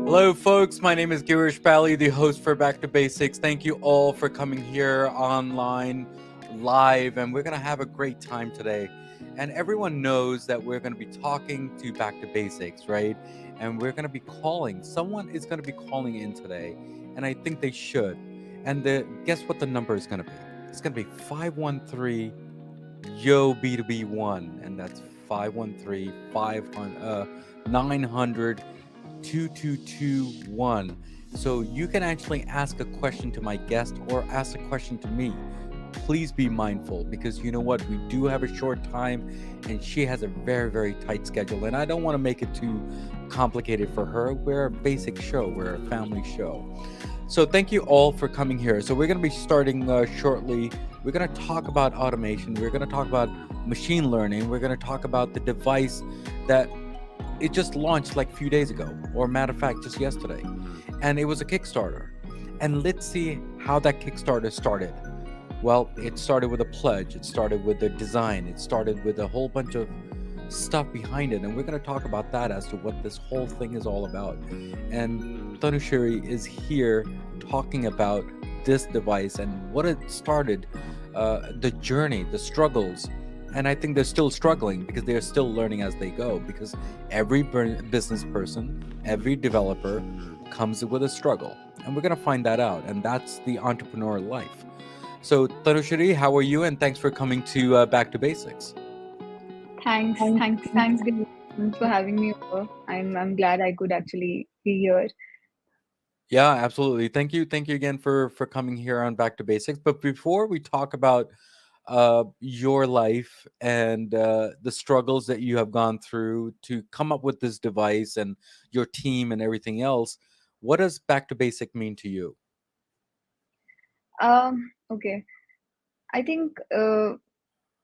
Hello, folks. My name is Girish, Bali, the host for Back to Basics. Thank you all for coming here online, live, and we're going to have a great time today. And everyone knows that we're going to be talking to Back to Basics, right? And we're going to be calling. Someone is going to be calling in today, and I think they should. And guess what the number is going to be? It's going to be 513 Yo B2B1, and that's 513 900 2221. So you can actually ask a question to my guest or ask a question to me. Please be mindful, because you know what? We do have a short time and she has a very, very tight schedule. And I don't want to make it too complicated for her. We're a basic show, we're a family show. So thank you all for coming here. So we're going to be starting shortly. We're going to talk about automation. We're going to talk about machine learning. We're going to talk about the device that it just launched like a few days ago, or matter of fact, just yesterday. And it was a Kickstarter. And let's see how that Kickstarter started. Well, it started with a pledge. It started with the design. It started with a whole bunch of stuff behind it. And we're going to talk about that as to what this whole thing is all about. And Tanushree is here talking about this device and what it started, the journey, the struggles. And I think they're still struggling because they're still learning as they go, because every business person, every developer comes with a struggle. And we're going to find that out. And that's the entrepreneur life. So Tanushree, how are you? And thanks for coming to Back to Basics. Thanks, Girish. Thanks for having me over. I'm glad I could actually be here. Yeah, absolutely. Thank you again for coming here on Back to Basics. But before we talk about your life and the struggles that you have gone through to come up with this device and your team and everything else, what does Back to Basic mean to you? Okay. I think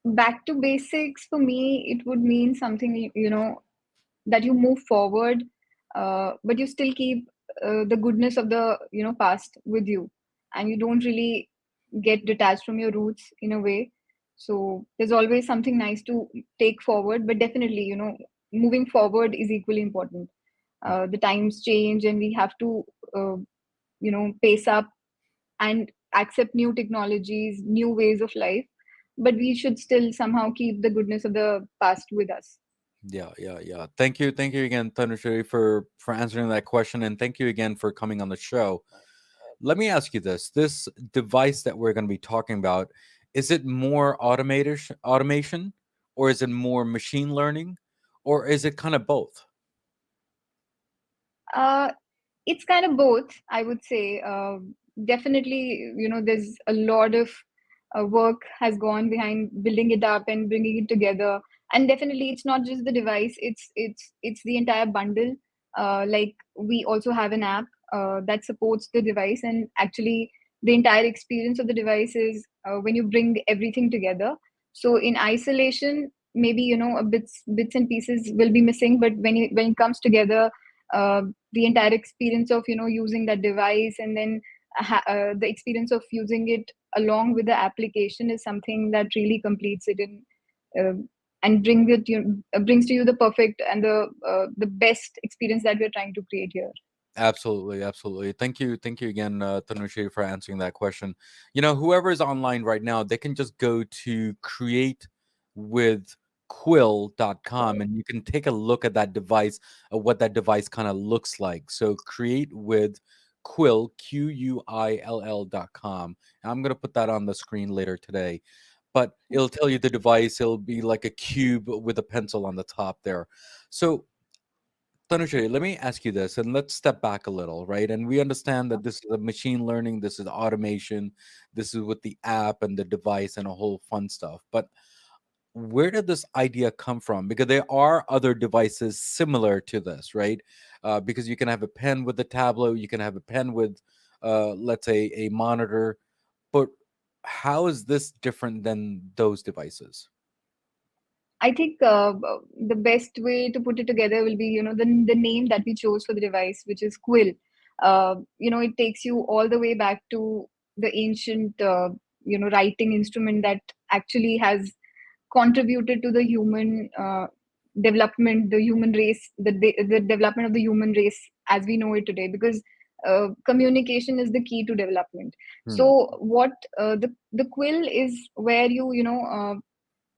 back to basics for me, it would mean something, that you move forward, but you still keep the goodness of the, past with you, and you don't really get detached from your roots in a way. So there's always something nice to take forward, but definitely, moving forward is equally important. The times change, and we have to, pace up and accept new technologies, new ways of life, but we should still somehow keep the goodness of the past with us. Yeah. Thank you again, Tanushree, for answering that question, and thank you again for coming on the show. Let me ask you this device that we're going to be talking about, is it more automation, or is it more machine learning, or is it kind of both? Uh, it's kind of both, I would say. Definitely, there's a lot of work has gone behind building it up and bringing it together. And definitely, it's not just the device; it's the entire bundle. Like we also have an app that supports the device, and actually, the entire experience of the device is when you bring everything together. So in isolation, maybe a bits and pieces will be missing, but when it comes together, uh, the entire experience of using that device, and then the experience of using it along with the application is something that really completes it in uh, and brings to you the perfect and the best experience that we're trying to create here. Absolutely. Thank you again, Tanushree, for answering that question. Whoever is online right now, they can just go to createwithquill.com and you can take a look at that device, what that device kind of looks like. So create with Quill, QUILL.com. I'm going to put that on the screen later today. But it'll tell you the device. It'll be like a cube with a pencil on the top there. So Tanushree, let me ask you this, and let's step back a little, right? And we understand that this is a machine learning, this is automation, this is with the app and the device and a whole fun stuff. But where did this idea come from? Because there are other devices similar to this, right? Because you can have a pen with a tablet, you can have a pen with, let's say, a monitor. But how is this different than those devices? I think the best way to put it together will be, the name that we chose for the device, which is Quill. It takes you all the way back to the ancient writing instrument that actually has contributed to the human development, the human race, the development of the human race as we know it today. Because communication is the key to development. Hmm. So what the quill is, where you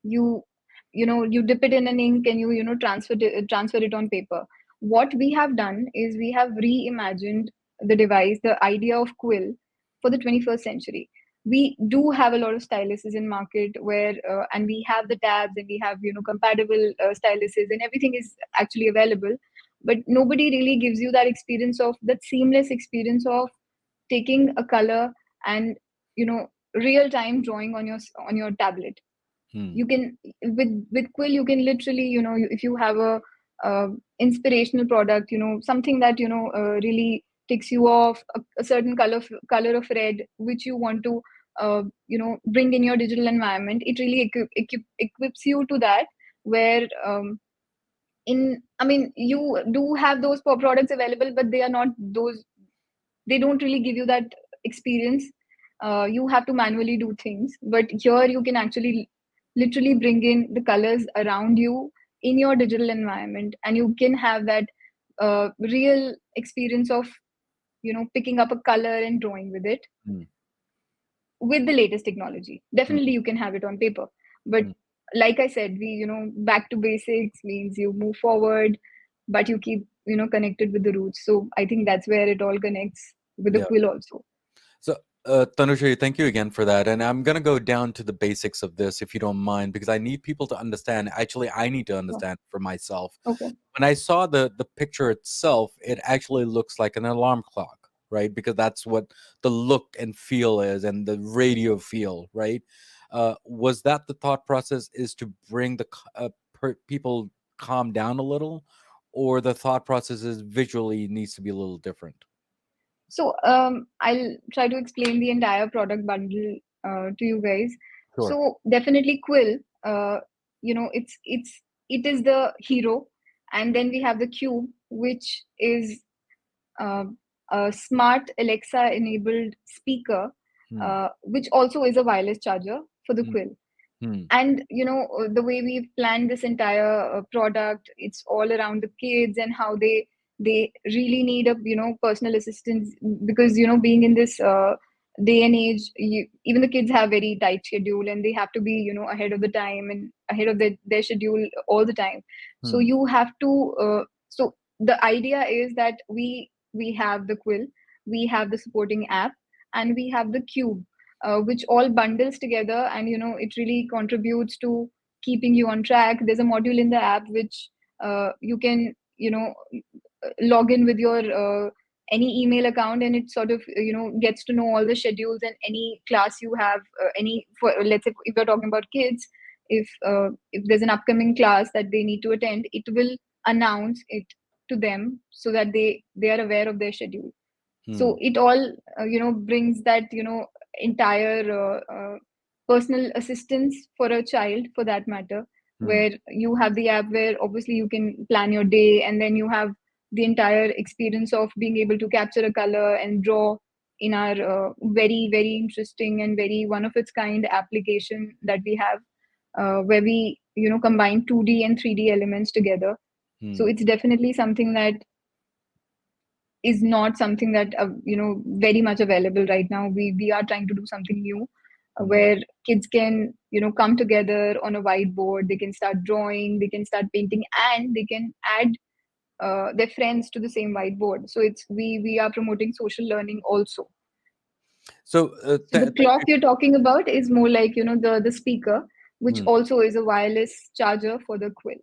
you dip it in an ink and transfer it on paper. What we have done is we have reimagined the device, the idea of quill, for the 21st century. We do have a lot of styluses in market, where and we have the tabs, and we have compatible styluses, and everything is actually available. But nobody really gives you that experience, of that seamless experience of taking a color and you know real time drawing on your tablet. Hmm. You can, with quill, you can literally, if you have a inspirational product, something that really ticks you off, a certain color of red which you want to bring in your digital environment, it really equips you to that. Where in I mean, you do have those products available, but they are not those, they don't really give you that experience. You have to manually do things, but here you can actually literally bring in the colors around you in your digital environment, and you can have that real experience of picking up a color and drawing with it, Hmm. with the latest technology. Hmm. Definitely you can have it on paper, but Hmm. like I said, we back to basics means you move forward, but you keep connected with the roots. So I think that's where it all connects with the Yeah. quill also. So, Tanushree, thank you again for that. And I'm going to go down to the basics of this, if you don't mind, because I need people to understand. Actually, I need to So, understand for myself. okay. When I saw the picture itself, it actually looks like an alarm clock, right? Because that's what the look and feel is, and the radio feel, right? Was that the thought process, is to bring the people calm down a little, or the thought process is visually needs to be a little different? So I'll try to explain the entire product bundle to you guys. Sure. So definitely Quill, it is the hero, and then we have the Cube, which is uh, a smart Alexa enabled speaker, Hmm. which also is a wireless charger for the Hmm. Quill. Hmm. And the way we've planned this entire product, it's all around the kids and how they really need a personal assistance, because being in this day and age, even the kids have very tight schedule, and they have to be ahead of the time and ahead of their schedule all the time. So Hmm. you have to so the idea is that we have the quill, we have the supporting app, and we have the cube, which all bundles together, and it really contributes to keeping you on track. There's a module in the app which you can log in with your any email account, and it sort of gets to know all the schedules and any class you have, any, for let's say if you're talking about kids, if there's an upcoming class that they need to attend, it will announce it to them so that they are aware of their schedule. Hmm. So it all brings that entire personal assistance for a child, for that matter, Hmm. where you have the app where obviously you can plan your day, and then you have the entire experience of being able to capture a color and draw in our very very interesting and very one of its kind application that we have, where we combine 2D and 3D elements together. So Hmm. it's definitely something that is not something that very much available right now. We are trying to do something new, Hmm. where kids can come together on a whiteboard, they can start drawing, they can start painting, and they can add their friends to the same whiteboard. So it's we are promoting social learning also. So, So the thank clock you. you're talking about is more like the speaker, which Hmm. also is a wireless charger for the quill.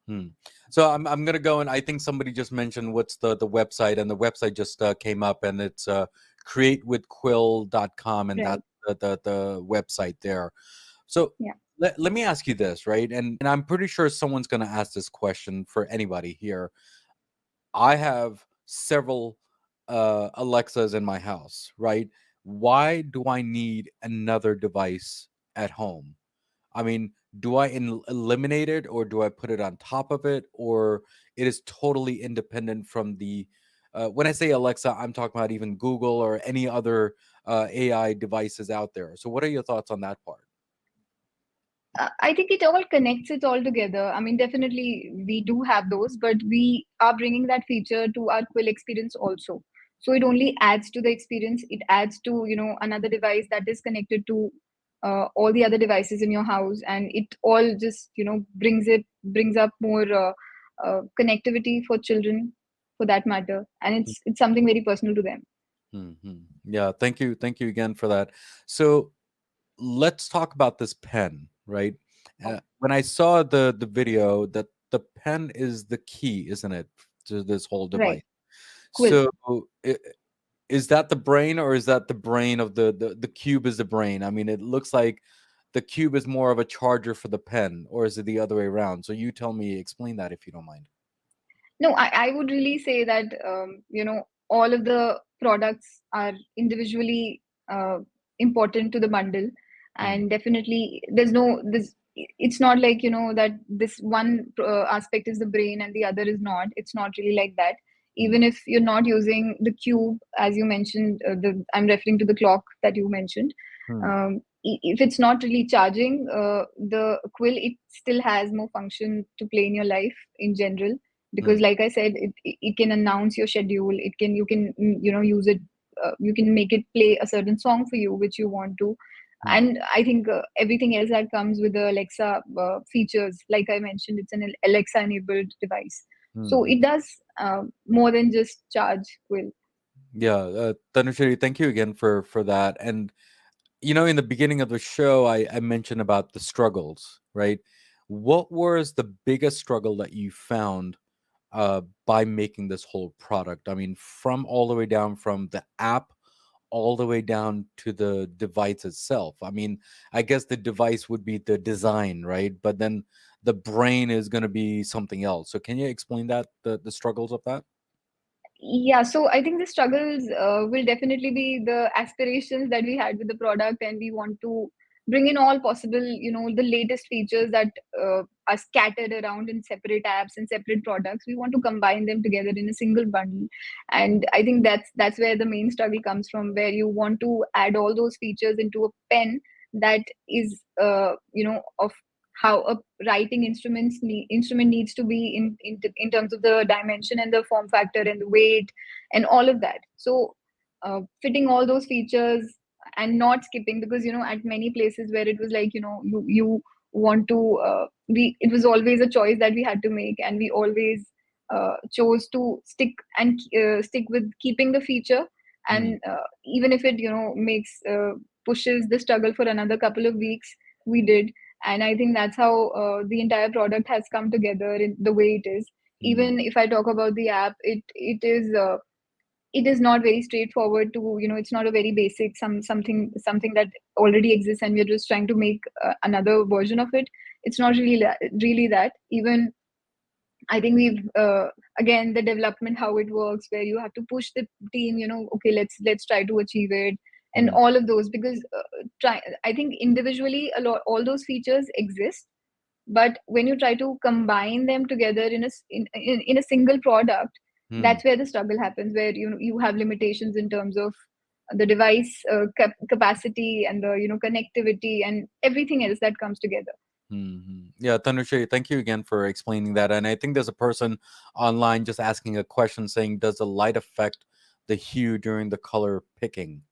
Hmm. So I'm gonna go, and I think somebody just mentioned what's the website, and the website just came up, and it's createwithquill.com, and that's Right. the website there. So Yeah. let me ask you this, right? And I'm pretty sure someone's gonna ask this question for anybody here. I have several Alexas in my house, right? Why do I need another device at home? I mean, do I eliminate it, or do I put it on top of it, or it is totally independent from the when I say Alexa, I'm talking about even Google or any other AI devices out there. So what are your thoughts on that part? I think it all connects it all together. I mean, definitely we do have those, but we are bringing that feature to our Quill experience also. So it only adds to the experience. It adds to, another device that is connected to all the other devices in your house, and it all just, brings up more connectivity for children, for that matter, and it's something very personal to them. Yeah, thank you again for that. So let's talk about this pen, right? Oh, When I saw the video, that the pen is the key, isn't it, to this whole right. device? Quill. So is that the brain, or is that the brain of the cube is the brain? I mean, it looks like the cube is more of a charger for the pen, or is it the other way around? So you tell me, explain that if you don't mind. No, I would really say that all of the products are individually important to the bundle, Hmm. and definitely there's no this. It's not like that this one aspect is the brain and the other is not. It's not really like that. Hmm. Even if you're not using the cube, as you mentioned, I'm referring to the clock that you mentioned. Hmm. If it's not really charging, the Quill, it still has more function to play in your life in general, because Hmm. like I said, it can announce your schedule. You can use it. You can make it play a certain song for you which you want to. Hmm. And I think everything else that comes with the Alexa features, like I mentioned, it's an Alexa enabled device, so Hmm. it does more than just charge Quill. Yeah, Tanushree, thank you again for that. And in the beginning of the show, I mentioned about the struggles, right? What was the biggest struggle that you found by making this whole product? I mean, from all the way down from the app all the way down to the device itself. I mean, I guess the device would be the design, right? But then the brain is going to be something else. So can you explain that, the struggles of that? Yeah, so I think the struggles will definitely be the aspirations that we had with the product, and we want to bring in all possible, the latest features that are scattered around in separate apps and separate products. We want to combine them together in a single bundle, and I think that's where the main struggle comes from, where you want to add all those features into a pen that is, of how a writing instrument needs to be in terms of the dimension and the form factor and the weight and all of that. So fitting all those features and not skipping, because at many places where it was like, you want to we it was always a choice that we had to make, and we always chose to stick with keeping the feature. Hmm. And even if it makes pushes the struggle for another couple of weeks, we did. And I think that's how the entire product has come together in the way it is. Hmm. Even if I talk about the app, it is not very straightforward to, it's not a very basic something that already exists and we're just trying to make another version of it. It's not really that. Even I think we've again, the development, how it works, where you have to push the team, okay, let's try to achieve it, and Hmm. all of those, because I think individually a lot all those features exist, but when you try to combine them together in a single product, Hmm. that's where the struggle happens, where you have limitations in terms of the device capacity and the connectivity and everything else that comes together. Yeah, Tanushree, thank you again for explaining that. And I think there's a person online just asking a question saying, does the light affect the hue during the color picking?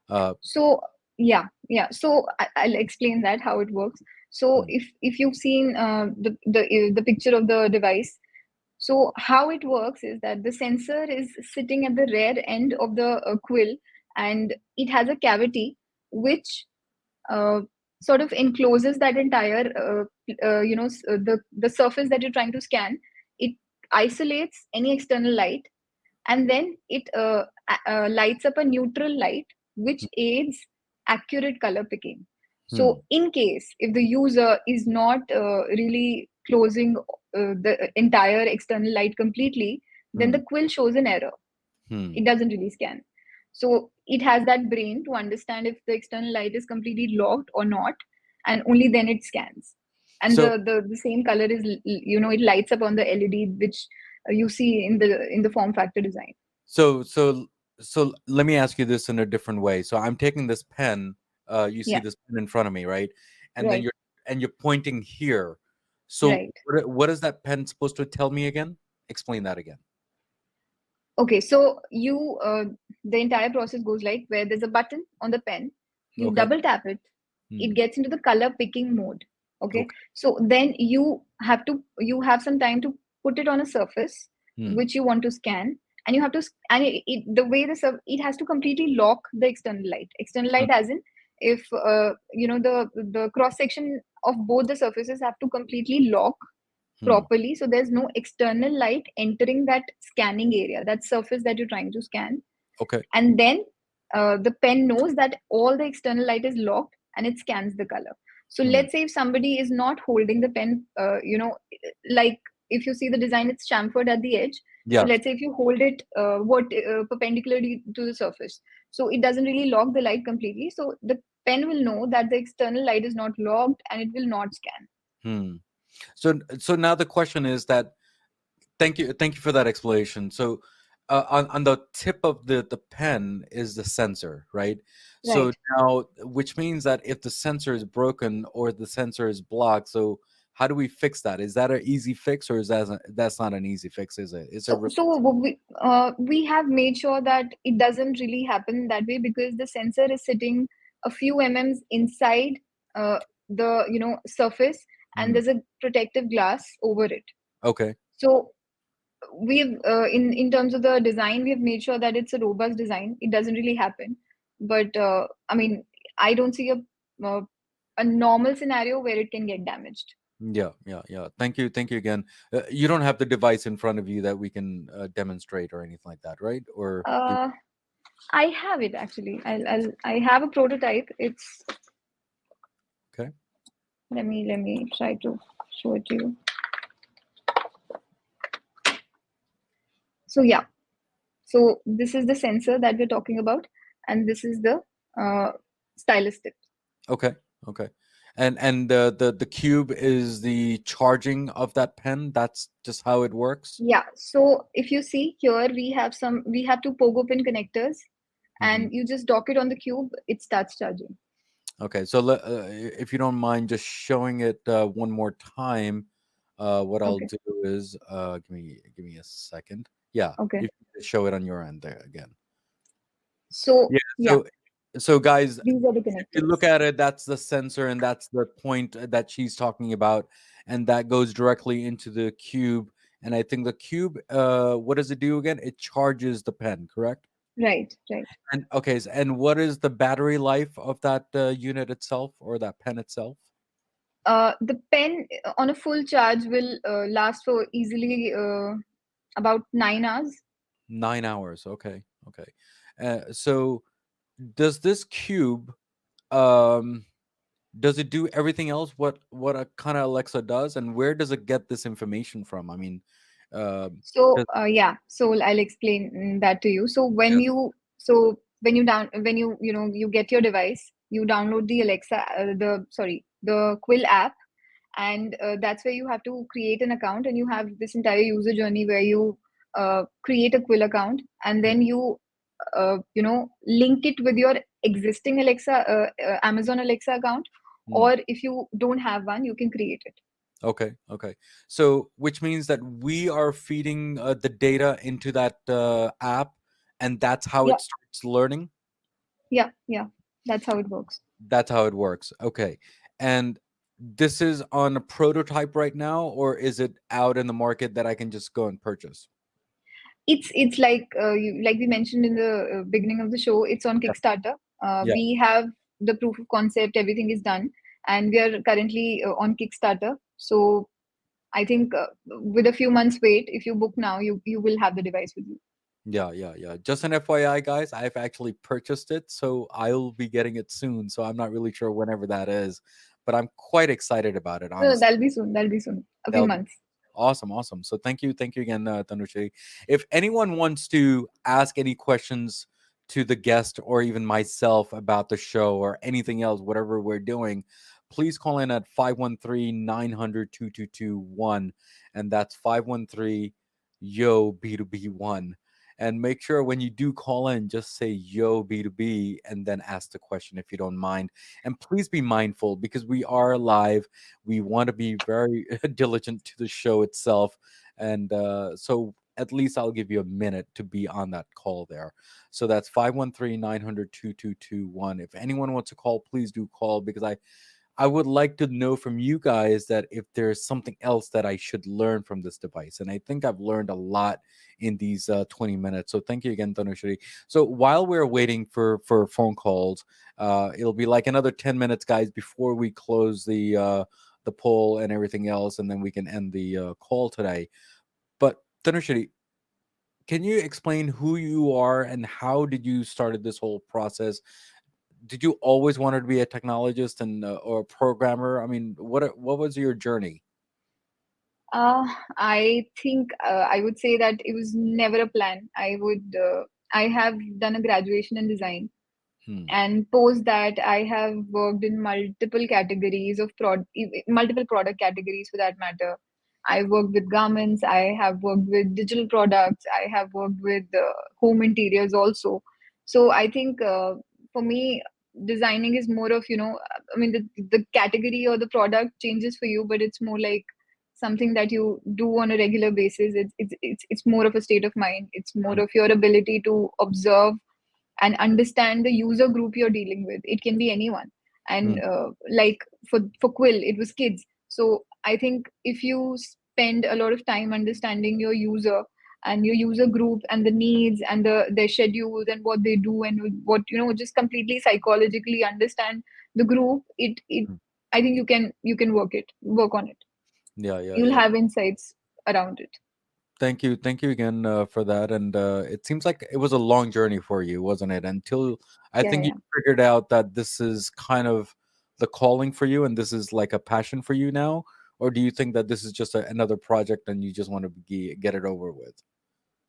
Uh, So yeah, so I'll explain that how it works. So hmm. if you've seen the picture of the device, so how it works is that the sensor is sitting at the rear end of the quill, and it has a cavity which uh, sort of encloses that entire the surface that you're trying to scan. It isolates any external light, and then it lights up a neutral light which aids accurate color picking. Hmm. So in case if the user is not really closing the entire external light completely, then Hmm. the quill shows an error. Hmm. It doesn't really scan. So it has that brain to understand if the external light is completely locked or not, and only then it scans. And So the same color is, it lights up on the LED which you see in the form factor design. So so So let me ask you this in a different way. So I'm taking this pen. You see Yeah, this pen in front of me, right? And then right, you're pointing here. So right. what is that pen supposed to tell me again? Explain that again. Okay, so the entire process goes like where there's a button on the pen, you Okay. double tap it, it Hmm. gets into the color picking mode. Okay, Okay. so then you have some time to put it on a surface Hmm. which you want to scan, and you have to and the way it has to completely lock the external light. External Hmm. light, as in if the cross section of both the surfaces have to completely lock Hmm. properly, so there's no external light entering that scanning area, that surface that you're trying to scan. Okay. And then the pen knows that all the external light is locked and it scans the color. So Hmm. let's say if somebody is not holding the pen, like if you see the design, it's chamfered at the edge. So Yeah. let's say if you hold it perpendicularly to the surface, so it doesn't really lock the light completely, so the pen will know that the external light is not locked and it will not scan. Hmm. So now the question is that thank you for that explanation. So on the tip of the pen is the sensor, right? So Right. now, which means that if the sensor is broken or the sensor is blocked, so how do we fix that? Is that an easy fix, or is that's not an easy fix? Is it? It's a We have made sure that it doesn't really happen that way, because the sensor is sitting a few mm inside the surface, and Hmm. there's a protective glass over it. Okay. So we've in terms of the design, we have made sure that it's a robust design. It doesn't really happen, but I mean, I don't see uh, a normal scenario where it can get damaged. Yeah, yeah, yeah. Thank you again. You don't have the device in front of you that we can demonstrate or anything like that, right? Or do Uh, I have it actually. I have a prototype. It's okay. let me try to show it to you. So yeah, so this is the sensor that we're talking about, and this is the uh, stylus tip. Okay. Okay. And the cube is the charging of that pen. That's just how it works. Yeah. So if you see here, we have two pogo pin connectors, Hmm. and you just dock it on the cube. It starts charging. Okay. So if you don't mind just showing it one more time, what I'll Okay. do is give me a second. Yeah, Okay. if you could show it on your end there again. So Yeah. yeah, So guys, these are the if you look connectors. at it, that's the sensor, and that's the point that she's talking about, and that goes directly into the cube. And I think the cube, what does it do again? It charges the pen, correct? Right. Right. And okay, and what is the battery life of that unit itself or that pen itself? The pen on a full charge will last for easily about 9 hours. 9 hours. Okay, okay. So does this cube, um, does it do everything else what a kind of Alexa does, and where does it get this information from? I mean, So does, yeah, so I'll explain that to you. yes. When you down when you get your device, you download the Alexa, the Quill app, and that's where you have to create an account, and you have this entire user journey where you create a Quill account, and then you link it with your existing Amazon Alexa account, Hmm. or if you don't have one, you can create it. Okay, okay. So which means that we are feeding the data into that app, and that's how Yeah, it starts learning. yeah, that's how it works. That's how it works. Okay. And this is on a prototype right now, or is it out in the market that I can just go and purchase? It's like like we mentioned in the beginning of the show, it's on Yeah. Kickstarter. Yeah. We have the proof of concept, everything is done, and we are currently on Kickstarter. So I think with a few months wait, if you book now, you will have the device with you. Yeah, yeah, yeah. Just an FYI, guys, I've actually purchased it, so I'll be getting it soon. So I'm not really sure whenever that is, but I'm quite excited about it, No, honestly. that'll be soon. That'll be soon. A few That'll be months. awesome, awesome. So thank you again, Tanushree. If anyone wants to ask any questions to the guest or even myself about the show or anything else, whatever we're doing, please call in at 513-900-2221, and that's 513 yo B2B1. And make sure when you do call in, just say yo B2B and then ask the question if you don't mind. And please be mindful because we are live. We want to be very diligent to the show itself. And so at least I'll give you a minute to be on that call there. So that's 513-900-2221. If anyone wants to call, please do call because I would like to know from you guys that if there's something else that I should learn from this device. And I think I've learned a lot in these 20 minutes. So thank you again, Tanushree. So while we're waiting for phone calls, it'll be like another 10 minutes, guys, before we close the poll and everything else, and then we can end the call today. But Tanushree, can you explain who you are and how did you started this whole process? Did you always wanted to be a technologist and or a programmer? I mean, what was your journey? I think I would say that it was never a plan. I have done a graduation in design, Hmm. and post that I have worked in multiple categories of multiple product categories for that matter. I worked with garments, I have worked with digital products, I have worked with home interiors also. So I think for me, designing is more of, I mean, the category or the product changes for you, but it's more like something that you do on a regular basis. It's more of a state of mind. It's more Hmm. of your ability to observe and understand the user group you're dealing with. It can be anyone. And Hmm. like for Quill, it was kids. So I think if you spend a lot of time understanding your user and your user group and the needs and their schedules and what they do and what just completely psychologically understand the group, it Hmm. I think you can work on it. Yeah, yeah, You'll yeah. have insights around it. Thank you again for that. And it seems like it was a long journey for you, wasn't it? Until I Yeah, think you yeah. figured out that this is kind of the calling for you, and this is like a passion for you now. Or do you think that this is just another project and you just want to get it over with?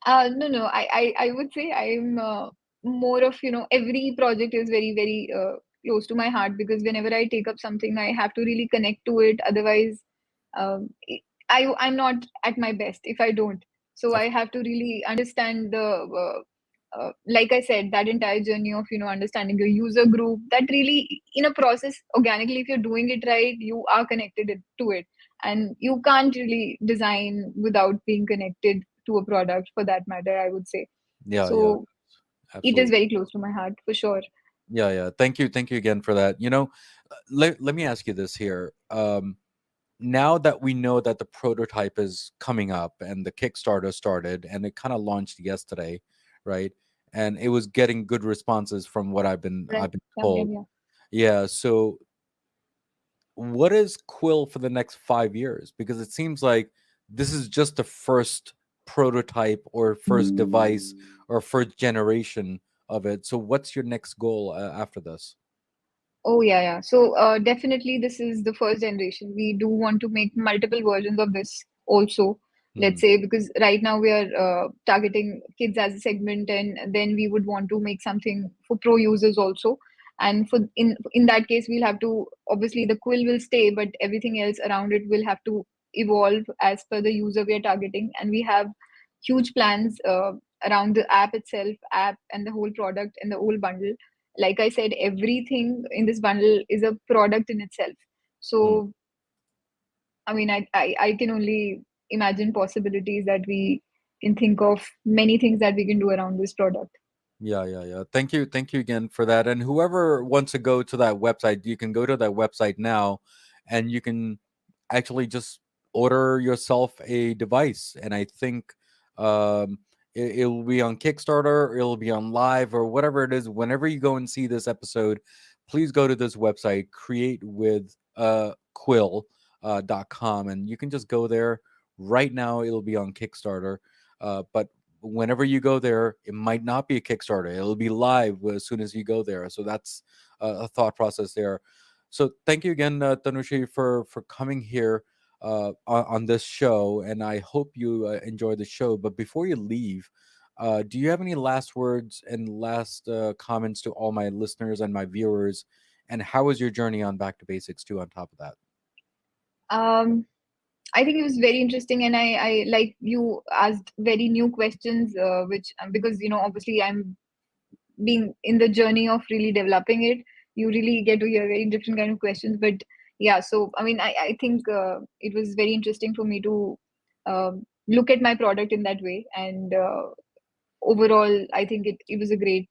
No, no. I would say I'm more of, every project is very, very close to my heart because whenever I take up something, I have to really connect to it. Otherwise, um, I'm not at my best if I don't. So Of I have to really understand like I said, that entire journey of, understanding your user group. That really, in a process, organically, if you're doing it right, you are connected to it, and you can't really design without being connected to a product for that matter, I would say. yeah, yeah, So it is absolutely. very close to my heart for sure. Yeah, yeah. Thank you again for that. Let me ask you this here. Now that we know that the prototype is coming up and the Kickstarter started and it kind of launched yesterday, right? And it was getting good responses from what Right. I've been Yeah, yeah, told. yeah. Yeah. So what is Quill for the next 5 years? Because it seems like this is just the first prototype or first device or first generation of it. So what's your next goal after this? Oh, yeah, yeah. So, definitely, this is the first generation. We do want to make multiple versions of this also, let's Hmm. say, because right now we are targeting kids as a segment, and then we would want to make something for pro users also. And for in that case, we'll have to obviously the quill will stay, but everything else around it will have to evolve as per the user we are targeting. And we have huge plans around the app itself, app and the whole product and the whole bundle. Like I said, everything in this bundle is a product in itself. Hmm. So, I mean, I can only imagine possibilities that we can think of many things that we can do around this product. Yeah, yeah, yeah. Thank you again for that. And whoever wants to go to that website, you can go to that website now, and you can actually just order yourself a device. And I think it will be on Kickstarter, it'll be on Live, or whatever it is. Whenever you go and see this episode, please go to this website, create with Quill .com, and you can just go there right now. It'll be on Kickstarter, but whenever you go there, it might not be a Kickstarter. It'll be live as soon as you go there. So that's a thought process there. So thank you again, Tanushree, for coming here on this show, and I hope you enjoy the show. But before you leave, do you have any last words and last comments to all my listeners and my viewers? And how was your journey on Back to Basics too? On top of that, Um, I think it was very interesting, and I like you asked very new questions, which because obviously I'm being in the journey of really developing it, you really get to hear very different kind of questions. But yeah, so I mean, I think it was very interesting for me to look at my product in that way, and overall, I think it was a great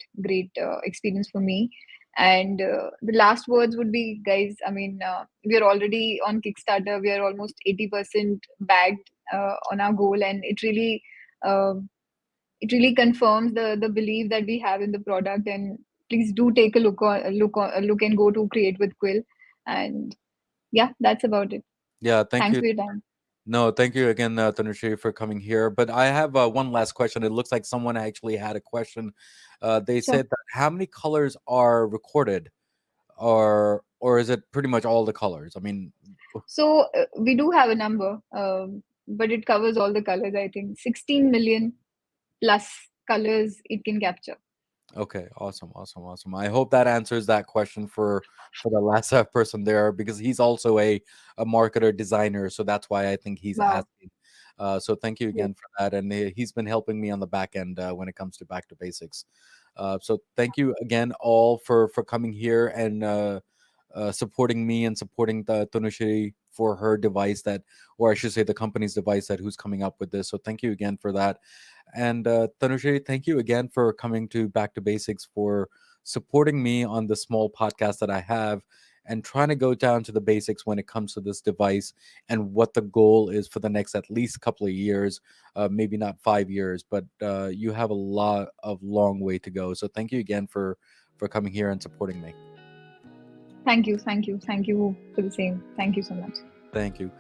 experience for me. And the last words would be, guys, I mean, we are already on Kickstarter. We are almost 80% bagged on our goal, and uh, it really confirms the belief that we have in the product. And please do take a look and go to Create with Quill. And yeah, that's about it. Yeah, thank Thanks you. for your time. No, thank you again, Tanushree, for coming here. But I have one last question. It looks like someone actually had a question. They Sure. said that how many colors are recorded, or is it pretty much all the colors? I mean, So we do have a number, but it covers all the colors. I think 16 million plus colors it can capture. okay, awesome, awesome, awesome. I hope that answers that question for the last person there, because he's also a marketer designer, so that's why I think he's Wow. asking. So thank you Great. again for that, and he's been helping me on the back end when it comes to Back to Basics. So thank you again all for coming here and supporting me and supporting the Tanushree for her device that, or I should say, the company's device that who's coming up with this. So thank you again for that. And Tanushree, thank you again for coming to Back to Basics, for supporting me on the small podcast that I have and trying to go down to the basics when it comes to this device and what the goal is for the next at least couple of years, maybe not 5 years, but you have a lot of long way to go. So thank you again for coming here and supporting me. Thank you for the same. Thank you so much. Thank you.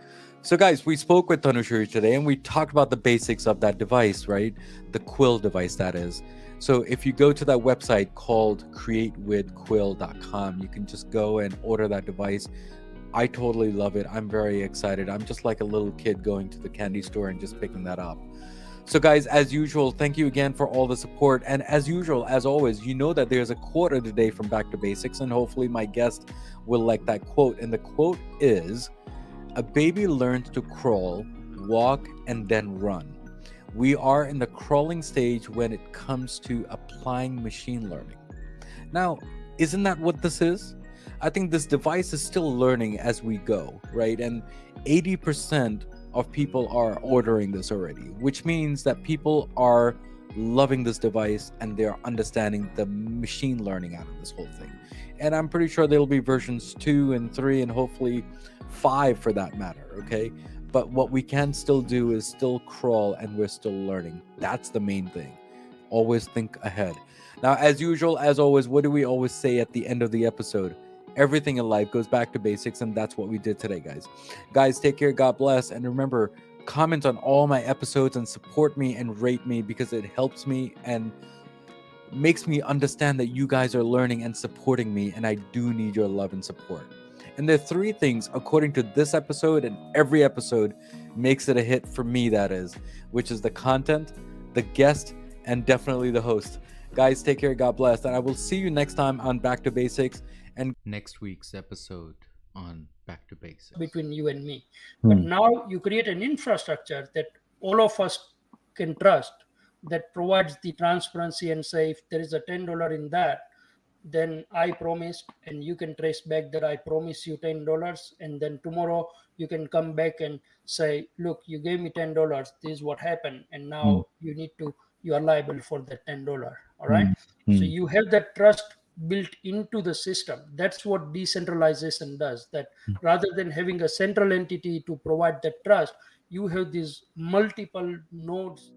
So, guys, we spoke with Tanushree today and we talked about the basics of that device, right? The Quill device, that is. So, if you go to that website called createwithquill.com, you can just go and order that device. I totally love it. I'm very excited. I'm just like a little kid going to the candy store and just picking that up. So, guys, as usual, thank you again for all the support. And as usual, as always, you know that there's a quote of the day from Back to Basics, and hopefully my guest will like that quote. And the quote is, "A baby learns to crawl, walk, and then run. We are in the crawling stage when it comes to applying machine learning." Now, isn't that what this is? I think this device is still learning as we go, right? And 80% of people are ordering this already, which means that people are loving this device and they're understanding the machine learning out of this whole thing. And I'm pretty sure there'll be versions 2 and 3 and hopefully 5 for that matter, okay? But what we can still do is still crawl and we're still learning. That's the main thing. Always think ahead. Now, as usual, as always, what do we always say at the end of the episode? Everything in life goes back to basics, and that's what we did today, guys. Guys, take care, God bless, and remember, comment on all my episodes and support me and rate me, because it helps me and makes me understand that you guys are learning and supporting me, and I do need your love and support. And there are 3 things, according to this episode and every episode, makes it a hit for me, that is, which is the content, the guest, and definitely the host. Guys, take care, God bless, and I will see you next time on Back to Basics and next week's episode on Back to Basics. Between you and me. But now you create an infrastructure that all of us can trust, that provides the transparency and say, if there is a $10 in that, then I promised, and you can trace back that I promise you $10, and then tomorrow you can come back and say, look, you gave me $10, this is what happened, and now you are liable for that $10. All right. So you have that trust built into the system. That's what decentralization does, that rather than having a central entity to provide that trust, you have these multiple nodes.